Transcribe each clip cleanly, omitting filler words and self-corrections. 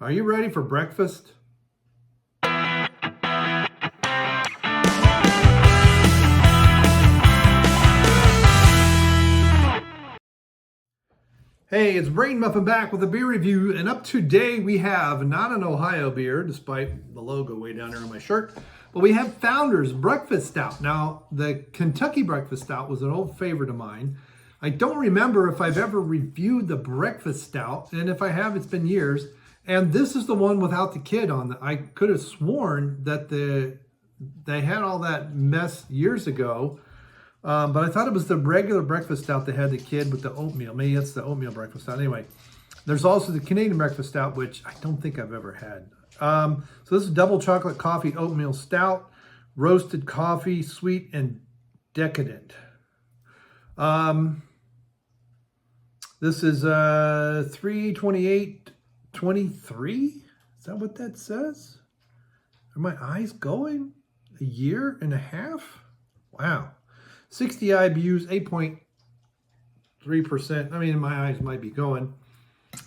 Are you ready for breakfast? Hey, it's Bryon Muffin back with a beer review, and up today we have not an Ohio beer, despite the logo way down there on my shirt, but we have Founders Breakfast Stout. Now, the Kentucky Breakfast Stout was an old favorite of mine. I don't remember if I've ever reviewed the Breakfast Stout, and if I have, it's been years. And this is the one without the kid on it. I could have sworn that they had all that mess years ago. But I thought it was the regular breakfast stout that had the kid with the oatmeal. Maybe it's the oatmeal breakfast stout. Anyway, there's also the Canadian breakfast stout, which I don't think I've ever had. So this is double chocolate coffee oatmeal stout, roasted coffee, sweet and decadent. This is 3/28/23. Is that what that says? Are my eyes going? A year and a half? Wow. 60 IBUs, 8.3%. I mean, my eyes might be going,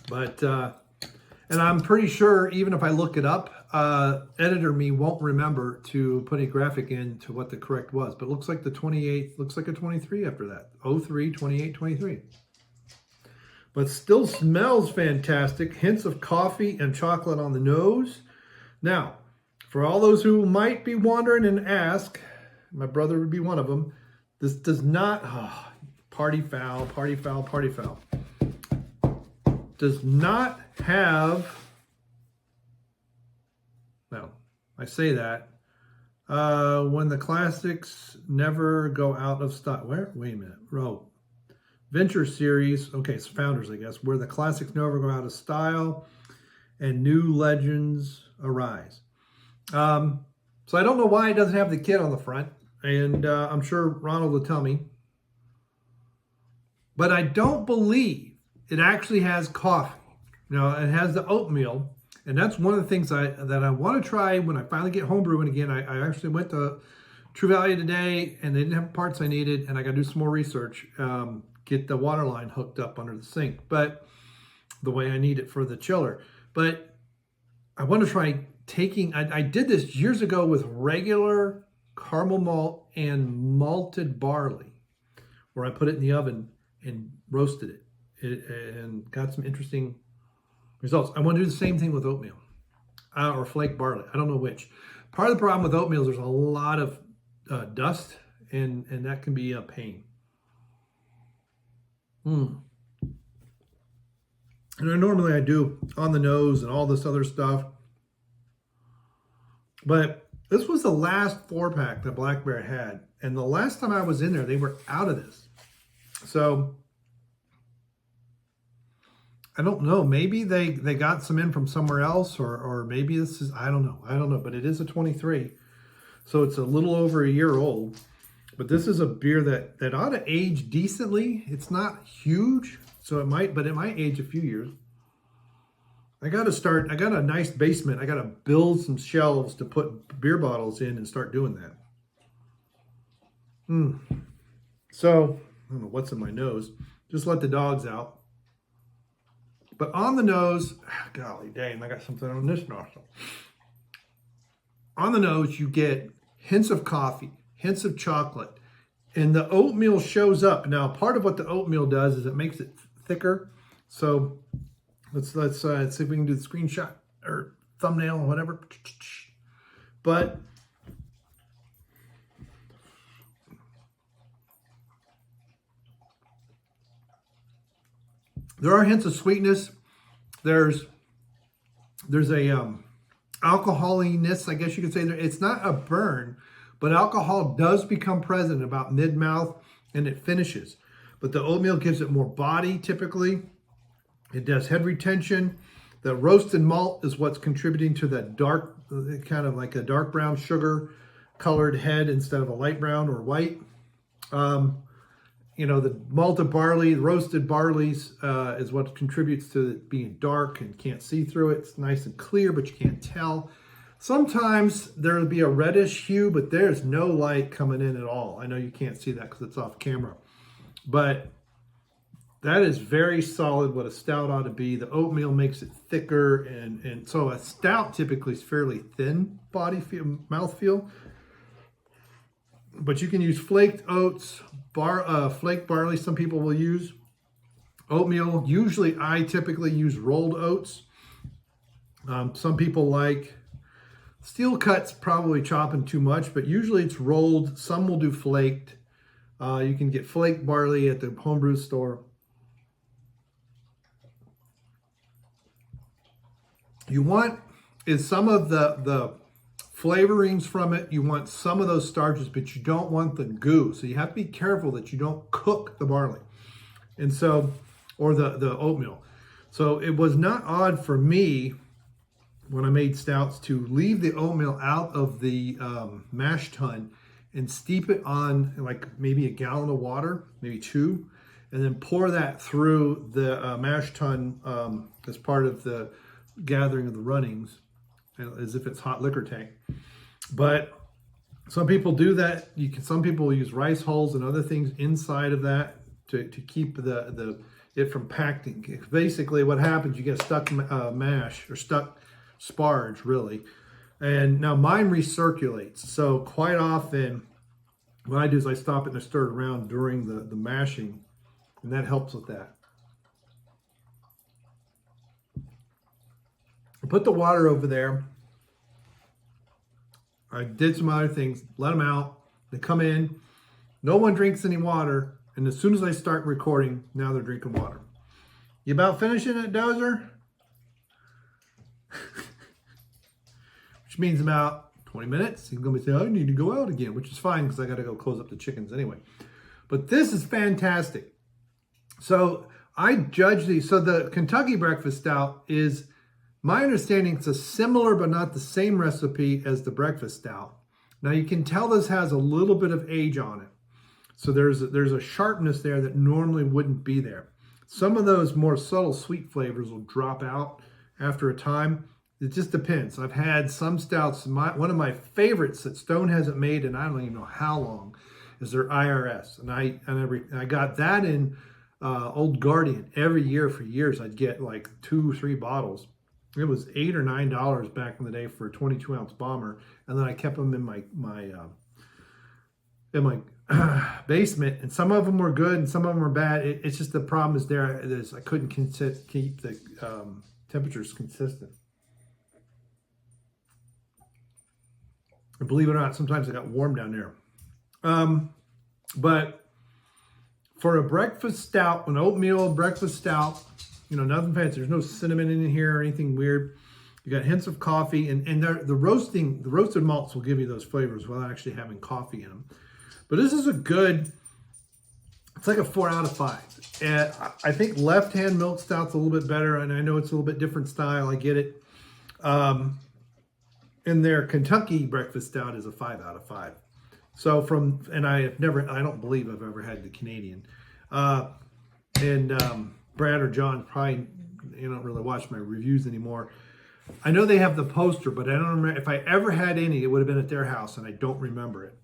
but, and I'm pretty sure even if I look it up, editor me won't remember to put a graphic in to what the correct was, but it looks like the 28th, looks like a 23 after that. 03/28/23. But still smells fantastic. Hints of coffee and chocolate on the nose. Now, for all those who might be wondering and ask, my brother would be one of them, this does not, party foul, party foul, party foul. Does not have, well, I say that, when the classics never go out of stock. Where? Wait a minute. Venture series, okay, it's Founders, I guess, where the classics never go out of style and new legends arise. So I don't know why it doesn't have the kid on the front. And I'm sure Ronald will tell me. But I don't believe it actually has coffee. Now, it has the oatmeal. And that's one of the things that I want to try when I finally get home brewing again. I actually went to True Value today, and they didn't have parts I needed. And I got to do some more research. Get the water line hooked up under the sink. But the way I need it for the chiller. But I want to try taking, I did this years ago with regular caramel malt and malted barley, where I put it in the oven and roasted it, and got some interesting results. I want to do the same thing with oatmeal or flake barley. I don't know which. Part of the problem with oatmeal is there's a lot of dust, and that can be a pain. And normally I do on the nose and all this other stuff, but this was the last 4-pack that Black Bear had. And the last time I was in there, they were out of this. So, I don't know. Maybe they got some in from somewhere else, or maybe this is, I don't know. I don't know. But it is a 23. So, it's a little over a year old. But this is a beer that ought to age decently. It's not huge, so it might age a few years. I got a nice basement. I got to build some shelves to put beer bottles in and start doing that. So, I don't know what's in my nose. Just let the dogs out. But on the nose, golly dang, I got something on this nostril. On the nose, you get hints of coffee, hints of chocolate, and the oatmeal shows up. Now, part of what the oatmeal does is it makes it thicker. So, let's see if we can do the screenshot or thumbnail or whatever. But there are hints of sweetness. There's a alcoholiness, I guess you could say. It's not a burn, but alcohol does become present about mid-mouth, and it finishes. But the oatmeal gives it more body typically. It does head retention. The roasted malt is what's contributing to that dark, kind of like a dark brown sugar colored head instead of a light brown or white. The malted barley, the roasted barleys is what contributes to it being dark and can't see through it. It's nice and clear, but you can't tell. Sometimes there'll be a reddish hue, but there's no light coming in at all. I know you can't see that because it's off camera. But That is very solid, what a stout ought to be. The oatmeal makes it thicker, and so a stout typically is fairly thin body feel, mouthfeel. But you can use flaked oats, flaked barley, some people will use. Oatmeal, usually I typically use rolled oats. Some people like steel cuts, probably chopping too much, but usually it's rolled. Some will do flaked. You can get flaked barley at the homebrew store. You want is some of the flavorings from it. You want some of those starches, but you don't want the goo. So you have to be careful that you don't cook the barley. And so, or the oatmeal. So it was not odd for me when I made stouts to leave the oatmeal out of the mash tun and steep it on like maybe a gallon of water, maybe 2, and then pour that through the mash tun as part of the gathering of the runnings, as if it's hot liquor tank. But some people do that. Some people use rice hulls and other things inside of that to keep it from packing. Basically, what happens, you get stuck mash or stuck sparge, really. And now mine recirculates. So quite often, what I do is I stop it and I stir it around during the mashing, and that helps with that. I put the water over there. I did some other things, let them out. They come in. No one drinks any water. And as soon as I start recording, now they're drinking water. You about finishing it, Dozer? Which means about 20 minutes. He's going to be saying, I need to go out again, which is fine because I got to go close up the chickens anyway. But this is fantastic. So I judge these. So the Kentucky Breakfast Stout is, my understanding, it's a similar but not the same recipe as the Breakfast Stout. Now you can tell this has a little bit of age on it. So there's a sharpness there that normally wouldn't be there. Some of those more subtle sweet flavors will drop out after a time. It just depends. I've had some stouts. One of my favorites that Stone hasn't made, and I don't even know how long, is their IRS. And I got that in Old Guardian every year for years. I'd get like 2 or 3 bottles. It was $8 or $9 back in the day for a 22-ounce bomber, and then I kept them in my basement. And some of them were good, and some of them were bad. It's just the problem is I couldn't keep the temperatures consistent. And believe it or not, sometimes it got warm down there. But for a breakfast stout, an oatmeal breakfast stout, nothing fancy. There's no cinnamon in here or anything weird. You got hints of coffee, and the roasted malts will give you those flavors without actually having coffee in them. But this is it's like a 4 out of 5. And I think left-hand milk stout's a little bit better, and I know it's a little bit different style. I get it. And their Kentucky Breakfast Stout is a 5 out of 5. So I don't believe I've ever had the Canadian. Brad or John probably, don't really watch my reviews anymore. I know they have the poster, but I don't remember if I ever had any. It would have been at their house, and I don't remember it.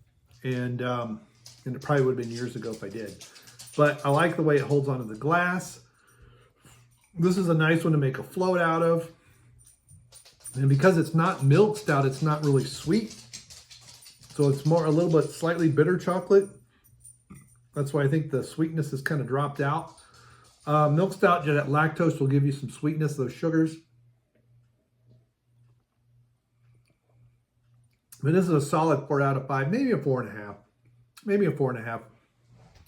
And it probably would have been years ago if I did. But I like the way it holds onto the glass. This is a nice one to make a float out of. And because it's not milk stout, it's not really sweet. So it's more a little bit slightly bitter chocolate. That's why I think the sweetness has kind of dropped out. Milk stout, that lactose will give you some sweetness, those sugars. But this is a solid 4 out of 5, maybe a 4.5. Maybe a 4.5.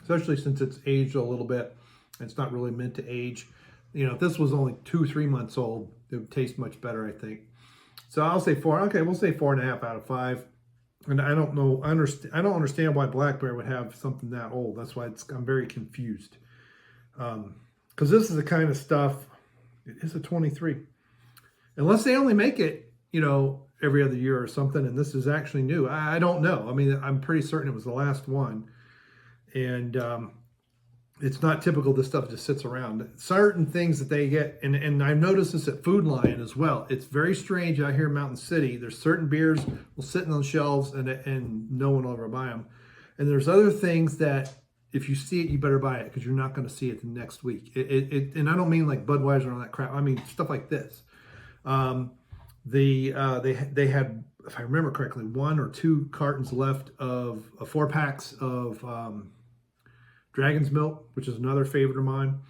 Especially since it's aged a little bit. It's not really meant to age. If this was only 2-3 months old, it would taste much better, I think. So I'll say 4. Okay, we'll say 4.5 out of 5. And I don't know. I don't understand why Black Bear would have something that old. That's why I'm very confused. Because this is the kind of stuff. It is a 23. Unless they only make it, every other year or something, and this is actually new. I don't know. I mean, I'm pretty certain it was the last one. And it's not typical this stuff just sits around. Certain things that they get, and I've noticed this at Food Lion as well. It's very strange out here in Mountain City. There's certain beers will sit on the shelves and no one will ever buy them. And there's other things that if you see it, you better buy it because you're not going to see it the next week. And I don't mean like Budweiser and all that crap. I mean stuff like this. They had, if I remember correctly, 1 or 2 cartons left of 4 packs of Dragon's Milk, which is another favorite of mine.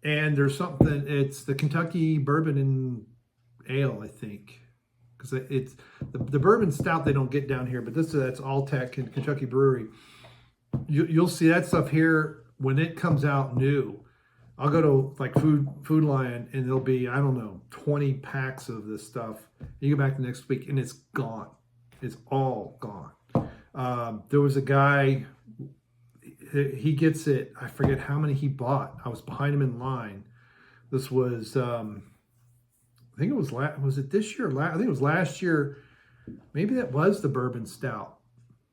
And there's something, it's the Kentucky Bourbon and Ale, I think. Because it's the bourbon stout they don't get down here, but that's Alltech and Kentucky Brewery. You'll see that stuff here when it comes out new. I'll go to like Food Lion and there'll be, I don't know, 20 packs of this stuff. You go back the next week and it's gone. It's all gone. There was a guy, he gets it, I forget how many he bought. I was behind him in line. This was, I think it was it this year? I think it was last year. Maybe that was the bourbon stout.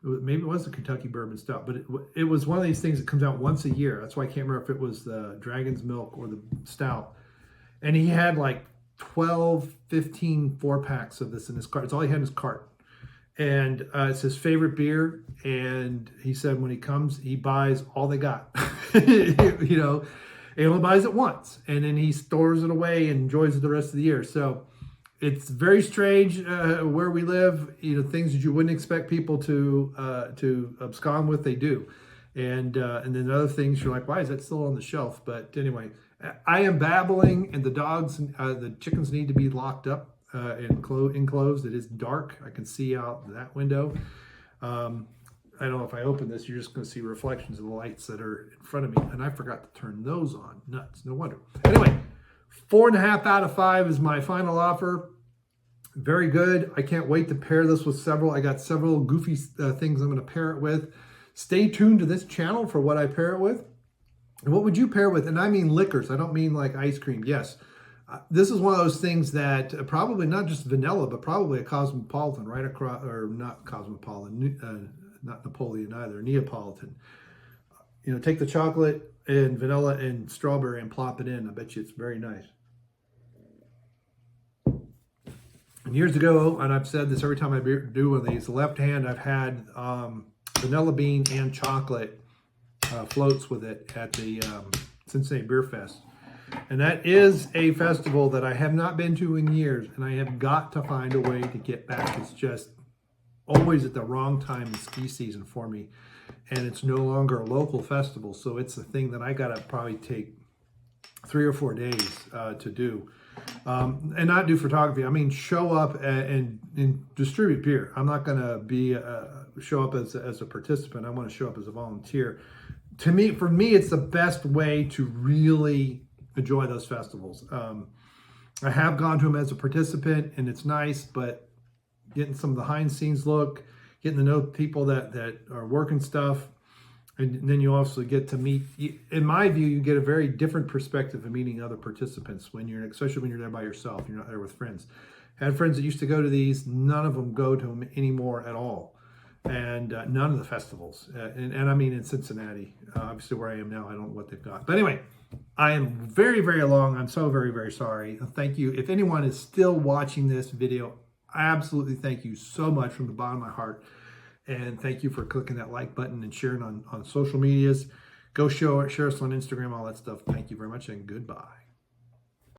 Maybe it was the Kentucky bourbon stout, but it was one of these things that comes out once a year. That's why I can't remember if it was the Dragon's Milk or the stout. And he had like 12, 15 4-packs of this in his cart. It's all he had in his cart. And it's his favorite beer. And he said when he comes, he buys all they got. You know, he only buys it once. And then he stores it away and enjoys it the rest of the year. So it's very strange where we live. You know, things that you wouldn't expect people to abscond with, they do. And then other things you're like, why is that still on the shelf? But anyway, I am babbling, and the dogs, the chickens need to be locked up and enclosed. It is dark. I can see out that window. I don't know if I open this, you're just going to see reflections of the lights that are in front of me. And I forgot to turn those on. Nuts. No wonder. Anyway, 4.5 out of 5 is my final offer. Very good. I can't wait to pair this with several. I got several goofy things I'm going to pair it with. Stay tuned to this channel for what I pair it with. And what would you pair with? And I mean liquors. I don't mean like ice cream. Yes. This is one of those things that probably not just vanilla, but probably a cosmopolitan right across, or not cosmopolitan, not Napoleon either, Neapolitan. You know, take the chocolate and vanilla and strawberry and plop it in. I bet you it's very nice. And years ago, and I've said this every time I do one of these, the left hand I've had vanilla bean and chocolate floats with it at the Cincinnati Beer Fest. And that is a festival that I have not been to in years, and I have got to find a way to get back. It's just always at the wrong time in ski season for me, and it's no longer a local festival, so it's a thing that I gotta probably take 3 or 4 days to do, and not do photography. I mean, show up and distribute beer. I'm not gonna be show up as a participant. I want to show up as a volunteer. For me, it's the best way to really enjoy those festivals. I have gone to them as a participant, and it's nice, but getting some of the behind the scenes look, getting to know people that are working stuff, and then you also get to meet, in my view, you get a very different perspective of meeting other participants especially when you're there by yourself, you're not there with friends. I had friends that used to go to these, none of them go to them anymore at all. And none of the festivals. And I mean in Cincinnati, obviously where I am now, I don't know what they've got. But anyway, I am very, very long. I'm so very, very sorry. Thank you. If anyone is still watching this video, absolutely thank you so much from the bottom of my heart. And thank you for clicking that like button and sharing on social medias. Go share us on Instagram, all that stuff. Thank you very much, and goodbye.